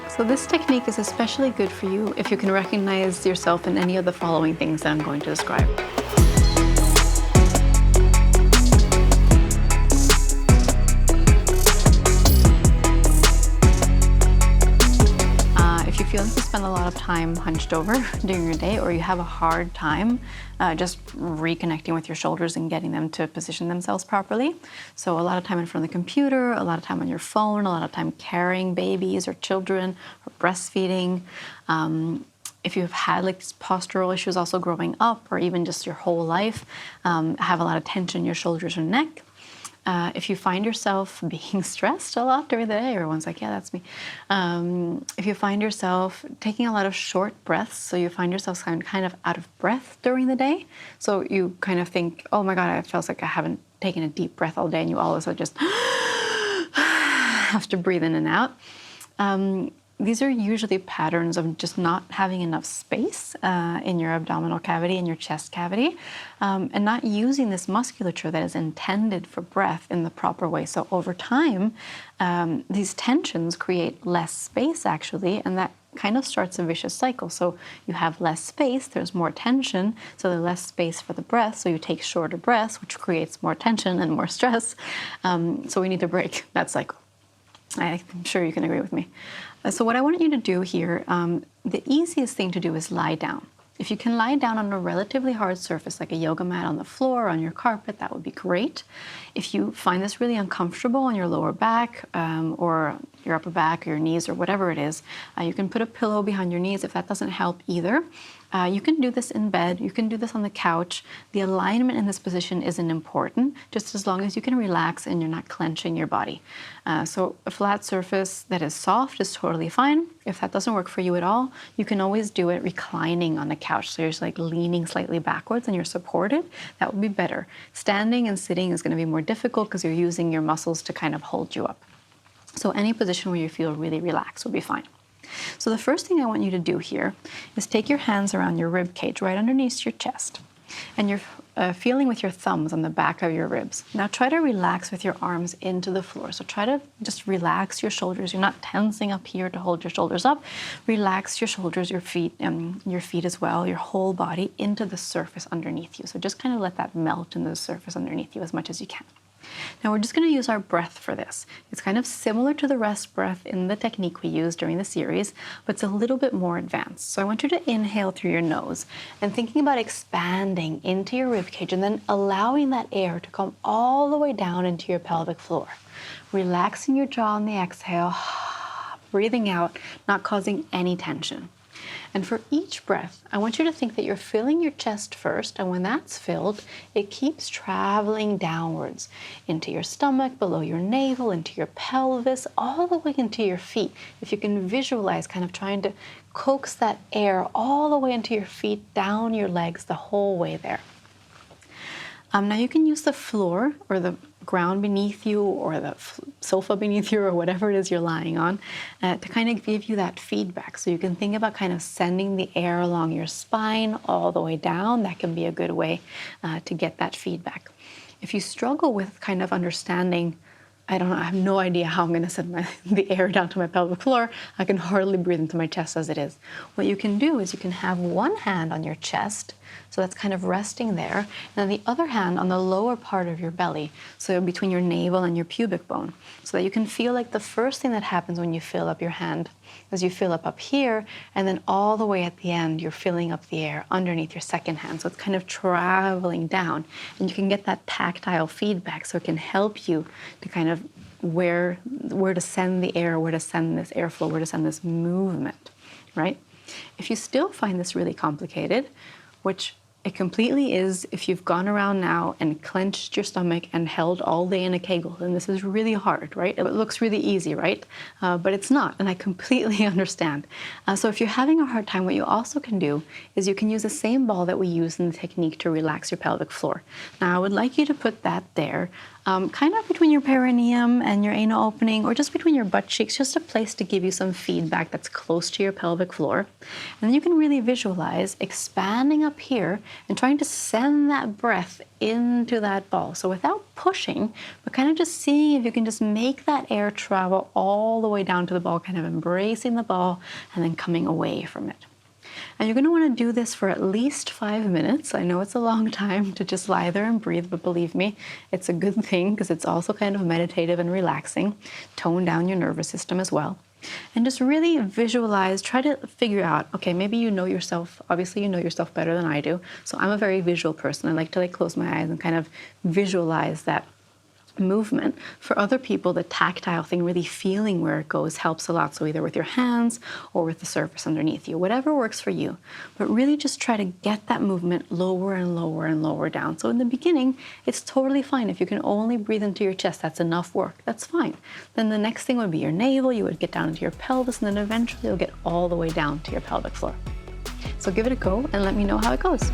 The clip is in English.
So this technique is especially good for you if you can recognize yourself in any of the following things that I'm going to describe. If you feel like you spend a lot of time hunched over during your day, or you have a hard time just reconnecting with your shoulders and getting them to position themselves properly. So a lot of time in front of the computer, a lot of time on your phone, a lot of time carrying babies or children or breastfeeding. If you've had like postural issues also growing up, or even just your whole life, have a lot of tension in your shoulders or neck. If you find yourself being stressed a lot during the day, everyone's like, yeah, that's me. If you find yourself taking a lot of short breaths, so you find yourself kind of out of breath during the day, so you kind of think, oh my God, it feels like I haven't taken a deep breath all day, and you all of a sudden just have to breathe in and out. These are usually patterns of just not having enough space in your abdominal cavity, in your chest cavity, and not using this musculature that is intended for breath in the proper way. So over time, these tensions create less space actually, and that kind of starts a vicious cycle. So you have less space, there's more tension, so there's less space for the breath, so you take shorter breaths, which creates more tension and more stress. So we need to break that cycle. I'm sure you can agree with me. So what I want you to do here, the easiest thing to do is lie down. If you can lie down on a relatively hard surface, like a yoga mat on the floor or on your carpet, that would be great. If you find this really uncomfortable on your lower back or your upper back or your knees or whatever it is, you can put a pillow behind your knees if that doesn't help either. You can do this in bed, you can do this on the couch. The alignment in this position isn't important, just as long as you can relax and you're not clenching your body. So a flat surface that is soft is totally fine. If that doesn't work for you at all, you can always do it reclining on the couch. So you're just like leaning slightly backwards and you're supported. That would be better. Standing and sitting is going to be more difficult because you're using your muscles to kind of hold you up. So any position where you feel really relaxed will be fine. So the first thing I want you to do here is take your hands around your rib cage, right underneath your chest, and you're feeling with your thumbs on the back of your ribs. Now try to relax with your arms into the floor. So try to just relax your shoulders. You're not tensing up here to hold your shoulders up. Relax your shoulders, your feet as well, your whole body into the surface underneath you. So just kind of let that melt into the surface underneath you as much as you can. Now we're just going to use our breath for this. It's kind of similar to the rest breath in the technique we used during the series, but it's a little bit more advanced. So I want you to inhale through your nose and thinking about expanding into your ribcage and then allowing that air to come all the way down into your pelvic floor. Relaxing your jaw on the exhale, breathing out, not causing any tension. And for each breath, I want you to think that you're filling your chest first, and when that's filled, it keeps traveling downwards into your stomach, below your navel, into your pelvis, all the way into your feet. If you can visualize kind of trying to coax that air all the way into your feet, down your legs, the whole way there. Now you can use the floor or the ground beneath you or the sofa beneath you or whatever it is you're lying on to kind of give you that feedback. So you can think about kind of sending the air along your spine all the way down. That can be a good way to get that feedback. If you struggle with kind of understanding, I have no idea how I'm going to send the air down to my pelvic floor. I can hardly breathe into my chest as it is. What you can do is you can have one hand on your chest, so that's kind of resting there, and then the other hand on the lower part of your belly, so between your navel and your pubic bone, so that you can feel like the first thing that happens when you fill up your hand is you fill up here, and then all the way at the end, you're filling up the air underneath your second hand. So it's kind of traveling down, and you can get that tactile feedback, so it can help you to kind of where to send the air, where to send this airflow, where to send this movement, right? If you still find this really complicated, which it completely is if you've gone around now and clenched your stomach and held all day in a kegel, then this is really hard, right? It looks really easy, right? But it's not, and I completely understand. So if you're having a hard time, what you also can do is you can use the same ball that we use in the technique to relax your pelvic floor. Now, I would like you to put that there kind of between your perineum and your anal opening, or just between your butt cheeks, just a place to give you some feedback that's close to your pelvic floor. And then you can really visualize expanding up here and trying to send that breath into that ball. So without pushing, but kind of just seeing if you can just make that air travel all the way down to the ball, kind of embracing the ball and then coming away from it. And you're going to want to do this for at least 5 minutes. I know it's a long time to just lie there and breathe, but believe me, it's a good thing because it's also kind of meditative and relaxing. Tone down your nervous system as well. And just really visualize, try to figure out, okay, maybe you know yourself, obviously you know yourself better than I do. So I'm a very visual person. I like to close my eyes and kind of visualize that movement. For other people, the tactile thing, really feeling where it goes, helps a lot. So either with your hands or with the surface underneath you, whatever works for you. But really just try to get that movement lower and lower and lower down. So in the beginning, it's totally fine. If you can only breathe into your chest, that's enough work. That's fine. Then the next thing would be your navel. You would get down into your pelvis, and then eventually you'll get all the way down to your pelvic floor. So give it a go and let me know how it goes.